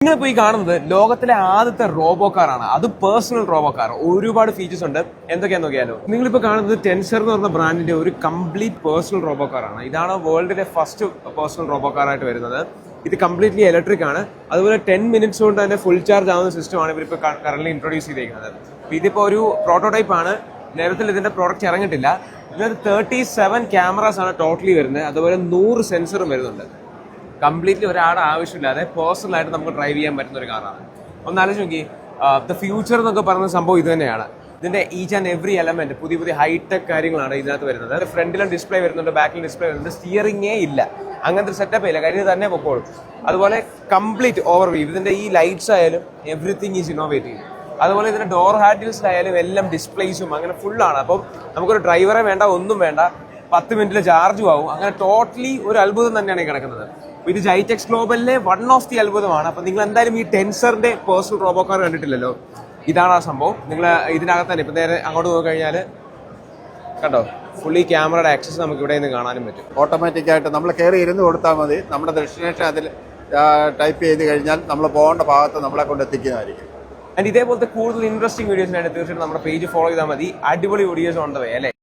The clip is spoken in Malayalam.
നിങ്ങളിപ്പോൾ ഈ കാണുന്നത് ലോകത്തിലെ ആദ്യത്തെ റോബോ കാറാണ്. അത് പേഴ്സണൽ റോബോ കാർ. ഒരുപാട് ഫീച്ചേഴ്സ് ഉണ്ട്. എന്തൊക്കെയാന്ന് നോക്കിയാലോ. നിങ്ങളിപ്പോൾ കാണുന്നത് ടെൻസർ എന്ന് പറഞ്ഞ ബ്രാൻഡിന്റെ ഒരു കംപ്ലീറ്റ് പേഴ്സണൽ റോബോ കാറാണ്. ഇതാണ് വേൾഡിലെ ഫസ്റ്റ് പേഴ്സണൽ റോബോ കാറായിട്ട് വരുന്നത്. ഇത് കംപ്ലീറ്റ്ലി ഇലക്ട്രിക് ആണ്. അതുപോലെ 10 മിനിറ്റ്സ് കൊണ്ട് തന്നെ ഫുൾ ചാർജ് ആവുന്ന സിസ്റ്റമാണ് ഇവരിപ്പോൾ കറന്റ് ഇൻട്രൊഡ്യൂസ് ചെയ്തിരിക്കുന്നത്. ഇതിപ്പോൾ ഒരു പ്രോട്ടോടൈപ്പ് ആണ്. നേരത്തിൽ ഇതിന്റെ പ്രോഡക്റ്റ് ഇറങ്ങിയിട്ടില്ല. ഇതിനകത്ത് 37 ക്യാമറാസ് ആണ് ടോട്ടലി വരുന്നത്. അതുപോലെ 100 സെൻസറും വരുന്നുണ്ട്. കംപ്ലീറ്റ്ലി ഒരാളുടെ ആവശ്യമില്ലാതെ പേഴ്സണൽ ആയിട്ട് നമുക്ക് ഡ്രൈവ് ചെയ്യാൻ പറ്റുന്ന ഒരു കാറാണ്. ഒന്ന് ആലോചിച്ച് നോക്കി, ദ ഫ്യൂച്ചർ എന്നൊക്കെ പറയുന്ന സംഭവം ഇത് തന്നെയാണ്. ഇതിന്റെ ഈച്ച് ആൻഡ് എവറി എലമെന്റ് പുതിയ പുതിയ ഹൈടെക് കാര്യങ്ങളാണ് ഇതിനകത്ത് വരുന്നത്. ഫ്രണ്ടിലും ഡിസ്പ്ലേ വരുന്നുണ്ട്, ബാക്കിലും ഡിസ്പ്ലേ വരുന്നുണ്ട്. സ്റ്റിയറിംഗേ ഇല്ല, അങ്ങനത്തെ സെറ്റപ്പ് ഇല്ല, കാര്യം തന്നെ പൊക്കോളും. അതുപോലെ കംപ്ലീറ്റ് ഓവർവ്യൂ. ഇതിന്റെ ഈ ലൈറ്റ്സ് ആയാലും എവറിത്തിങ് ഈസ് ഇന്നോവേറ്റീവ്. അതുപോലെ ഇതിന്റെ ഡോർ ഹാൻഡിൽസിലായാലും എല്ലാം ഡിസ്പ്ലേസും അങ്ങനെ ഫുള്ളാണ്. അപ്പം നമുക്കൊരു ഡ്രൈവറെ വേണ്ട, ഒന്നും വേണ്ട, 10 മിനിറ്റിൽ ചാർജും ആവും. അങ്ങനെ ടോട്ടലി ഒരു അത്ഭുതം തന്നെയാണ് ഈ കിടക്കുന്നത്. ഇത് ജൈറ്റെക്സ് ഗ്ലോബലിലെ വൺ ഓഫ് ദി അത്ഭുതമാണ്. അപ്പൊ നിങ്ങൾ എന്തായാലും ഈ ടെൻസറിന്റെ പേഴ്സണൽ റോബോ കാർ കണ്ടിട്ടില്ലല്ലോ, ഇതാണ് ആ സംഭവം. നിങ്ങൾ ഇതിനകത്ത് തന്നെ ഇപ്പൊ നേരെ അങ്ങോട്ട് പോയി കഴിഞ്ഞാൽ കണ്ടോ, ഫുള്ളി ക്യാമറയുടെ ആക്സസ് നമുക്ക് ഇവിടെ നിന്ന് കാണാനും പറ്റും. ഓട്ടോമാറ്റിക് ആയിട്ട് നമ്മൾ കയറി ഇരുന്ന് കൊടുത്താൽ മതി. നമ്മുടെ ഡെസ്റ്റിനേഷൻ അതിൽ ടൈപ്പ് ചെയ്ത് കഴിഞ്ഞാൽ നമ്മൾ പോകേണ്ട ഭാഗത്ത് നമ്മളെ കൊണ്ട് എത്തിക്കുന്നതായിരിക്കും. ആൻഡ് ഇതേപോലത്തെ കൂടുതൽ ഇൻട്രസ്റ്റിംഗ് വീഡിയോസിനായിട്ട് തീർച്ചയായിട്ടും നമ്മുടെ പേജ് ഫോളോ ചെയ്താൽ മതി. അടിപൊളി വീഡിയോസ് ഓൺ ദ വേ അല്ലേ.